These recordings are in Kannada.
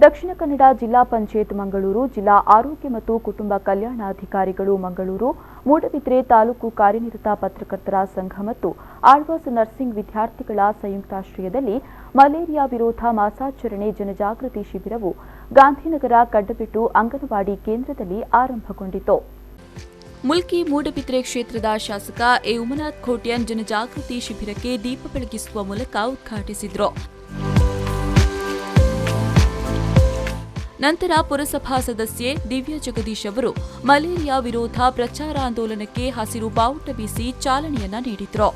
ದಕ್ಷಿಣ ಕನ್ನಡ ಜಿಲ್ಲಾ ಪಂಚಾಯತ್ ಮಂಗಳೂರು, ಜಿಲ್ಲಾ ಆರೋಗ್ಯ ಮತ್ತು ಕುಟುಂಬ ಕಲ್ಯಾಣಾಧಿಕಾರಿಗಳು ಮಂಗಳೂರು, ಮೂಡಬಿದ್ರೆ ತಾಲೂಕು ಕಾರ್ಯನಿರತ ಪತ್ರಕರ್ತರ ಸಂಘ ಮತ್ತು ಆಳ್ವಾಸ್ ನರ್ಸಿಂಗ್ ವಿದ್ಯಾರ್ಥಿಗಳ ಸಂಯುಕ್ತಾಶ್ರಯದಲ್ಲಿ ಮಲೇರಿಯಾ ವಿರೋಧ ಮಾಸಾಚರಣೆ ಜನಜಾಗೃತಿ ಶಿಬಿರವು ಗಾಂಧಿನಗರ ಕಡ್ಡಬಿಟ್ಟು ಅಂಗನವಾಡಿ ಕೇಂದ್ರದಲ್ಲಿ ಆರಂಭಗೊಂಡಿತು. ಮುಲ್ಕಿ ಮೂಡಬಿದ್ರೆ ಕ್ಷೇತ್ರದ ಶಾಸಕ ಎ ಉಮನಾಥ್ ಖೋಟ್ಯಾನ್ ಜನಜಾಗೃತಿ ಶಿಬಿರಕ್ಕೆ ದೀಪ ಬೆಳಗಿಸುವ ಮೂಲಕ ಉದ್ಘಾಟಿಸಿದರು. ನಂತರ ಪುರಸಭಾ ಸದಸ್ಯೆ ದಿವ್ಯಾ ಜಗದೀಶ್ ಅವರು ಮಲೇರಿಯಾ ವಿರೋಧ ಪ್ರಚಾರಾಂದೋಲನಕ್ಕೆ ಹಸಿರು ಬಾವುಟ ಬೀಸಿ ಚಾಲನೆಯನ್ನ ನೀಡಿದರು.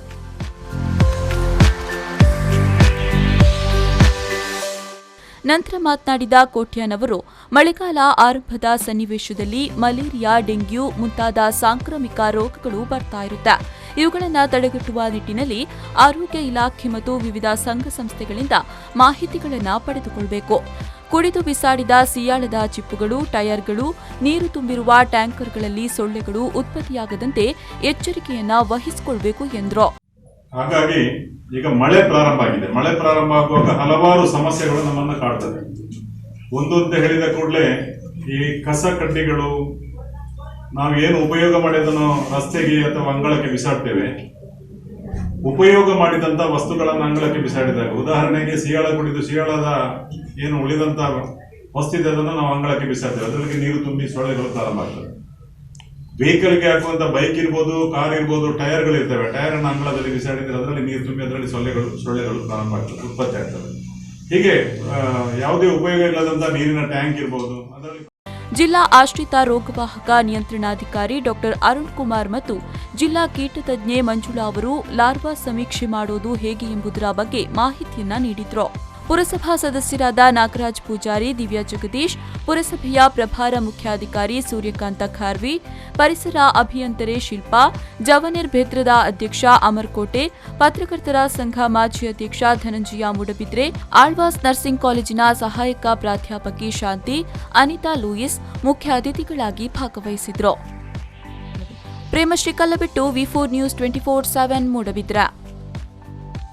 ನಂತರ ಮಾತನಾಡಿದ ಕೋಟ್ಯಾನ್ ಅವರು ಮಳೆಗಾಲ ಆರಂಭದ ಸನ್ನಿವೇಶದಲ್ಲಿ ಮಲೇರಿಯಾ, ಡೆಂಗ್ಯೂ ಮುಂತಾದ ಸಾಂಕ್ರಾಮಿಕ ರೋಗಗಳು ಬರ್ತಾ ಇರುತ್ತೆ. ಇವುಗಳನ್ನು ತಡೆಗಟ್ಟುವ ನಿಟ್ಟಿನಲ್ಲಿ ಆರೋಗ್ಯ ಇಲಾಖೆ ಮತ್ತು ವಿವಿಧ ಸಂಘ ಸಂಸ್ಥೆಗಳಿಂದ ಮಾಹಿತಿಗಳನ್ನು ಪಡೆದುಕೊಳ್ಳಬೇಕು. ಕುಡಿದು ಬಿಸಾಡಿದ ಸಿಯಾಳದ ಚಿಪ್ಪುಗಳು, ಟೈರ್ಗಳು, ನೀರು ತುಂಬಿರುವ ಟ್ಯಾಂಕರ್ಗಳಲ್ಲಿ ಸೊಳ್ಳೆಗಳು ಉತ್ಪತ್ತಿಯಾಗದಂತೆ ಎಚ್ಚರಿಕೆಯನ್ನ ವಹಿಸಿಕೊಳ್ಳಬೇಕು ಎಂದರು. ಹಾಗಾಗಿ ಈಗ ಮಳೆ ಪ್ರಾರಂಭ ಆಗಿದೆ. ಮಳೆ ಪ್ರಾರಂಭ ಆಗುವಾಗ ಹಲವಾರು ಸಮಸ್ಯೆಗಳು ನಮ್ಮನ್ನು ಕಾಡ್ತವೆ. ಒಂದು ಅಂತ ಹೇಳಿದ ಕೂಡಲೇ ಈ ಕಸ ಕಡ್ಡಿಗಳು ನಾವು ಏನು ಉಪಯೋಗ ಮಾಡಿದನ್ನು ರಸ್ತೆಗೆ ಅಥವಾ ಅಂಗಳಕ್ಕೆ ಬಿಸಾಡ್ತೇವೆ. ಉಪಯೋಗ ಮಾಡಿದಂತ ವಸ್ತುಗಳನ್ನು ಅಂಗಳಕ್ಕೆ ಬಿಸಾಡಿದಾಗ, ಉದಾಹರಣೆಗೆ ಸಿಯಾಳ ಕುಡಿದು ಸಿಯಾಳದ ಏನು ಉಳಿದಂತ ವಸ್ತಿದೆ ಅದನ್ನು ನಾವು ಅಂಗಳಕ್ಕೆ ಬಿಸಾಡ್ತೇವೆ. ಅದರಲ್ಲಿ ನೀರು ತುಂಬಿ ಸೊಳ್ಳೆಗಳು ಪ್ರಾರಂಭ ಆಗ್ತವೆ. ವೆಹಿಕಲ್ಗೆ ಹಾಕುವಂತ ಬೈಕ್ ಇರ್ಬೋದು, ಕಾರ್ ಇರ್ಬೋದು, ಟೈರ್ಗಳು ಇರ್ತವೆ. ಟೈರ್ ಅನ್ನು ಅಂಗಳದಲ್ಲಿ ಬಿಸಾಡಿದ್ರೆ ಅದರಲ್ಲಿ ನೀರು ತುಂಬಿ ಅದರಲ್ಲಿ ಸೊಳ್ಳೆಗಳು ಪ್ರಾರಂಭ ಆಗ್ತವೆ, ಉತ್ಪತ್ತಿ ಆಗ್ತವೆ. ಹೀಗೆ ಯಾವುದೇ ಉಪಯೋಗ ಇಲ್ಲದಂತ ನೀರಿನ ಟ್ಯಾಂಕ್ ಇರ್ಬೋದು. ಅದರಲ್ಲಿ ಜಿಲ್ಲಾ ಆಶ್ರಿತ ರೋಗವಾಹಕ ನಿಯಂತ್ರಣಾಧಿಕಾರಿ ಡಾ ಅರುಣ್ ಕುಮಾರ್ ಮತ್ತು ಜಿಲ್ಲಾ ಕೀಟತಜ್ಞೆ ಮಂಜುಳಾ ಅವರು ಲಾರ್ವಾ ಸಮೀಕ್ಷೆ ಮಾಡೋದು ಹೇಗೆ ಎಂಬುದರ ಬಗ್ಗೆ ಮಾಹಿತಿಯನ್ನ ನೀಡಿದ್ರು. ಪುರಸಭಾ ಸದಸ್ಯರಾದ ನಾಗರಾಜ್ ಪೂಜಾರಿ, ದಿವ್ಯಾ ಜಗದೀಶ್, ಪುರಸಭೆಯ ಪ್ರಭಾರ ಮುಖ್ಯಾಧಿಕಾರಿ ಸೂರ್ಯಕಾಂತ ಖಾರ್ವಿ, ಪರಿಸರ ಅಭಿಯಂತರೆ ಶಿಲ್ಪಾ, ಜವನೇರ್ ಭೇದ್ರದ ಅಧ್ಯಕ್ಷ ಅಮರ್ಕೋಟೆ, ಪತ್ರಕರ್ತರ ಸಂಘ ಮಾಜಿ ಅಧ್ಯಕ್ಷ ಧನಂಜಯ ಮೂಡಬಿದ್ರೆ, ಆಳ್ವಾಸ್ ನರ್ಸಿಂಗ್ ಕಾಲೇಜಿನ ಸಹಾಯಕ ಪ್ರಾಧ್ಯಾಪಕಿ ಶಾಂತಿ, ಅನಿತಾ ಲೂಯಿಸ್ ಮುಖ್ಯ ಅತಿಥಿಗಳಾಗಿ ಭಾಗವಹಿಸಿದ್ರು. ಪ್ರೇಮಶ್ರೀ ಕಲ್ಲಬಿಟ್ಟು, ವಿ4 ನ್ಯೂಸ್ 24/7 ಮೂಡಬಿದ್ರೆ.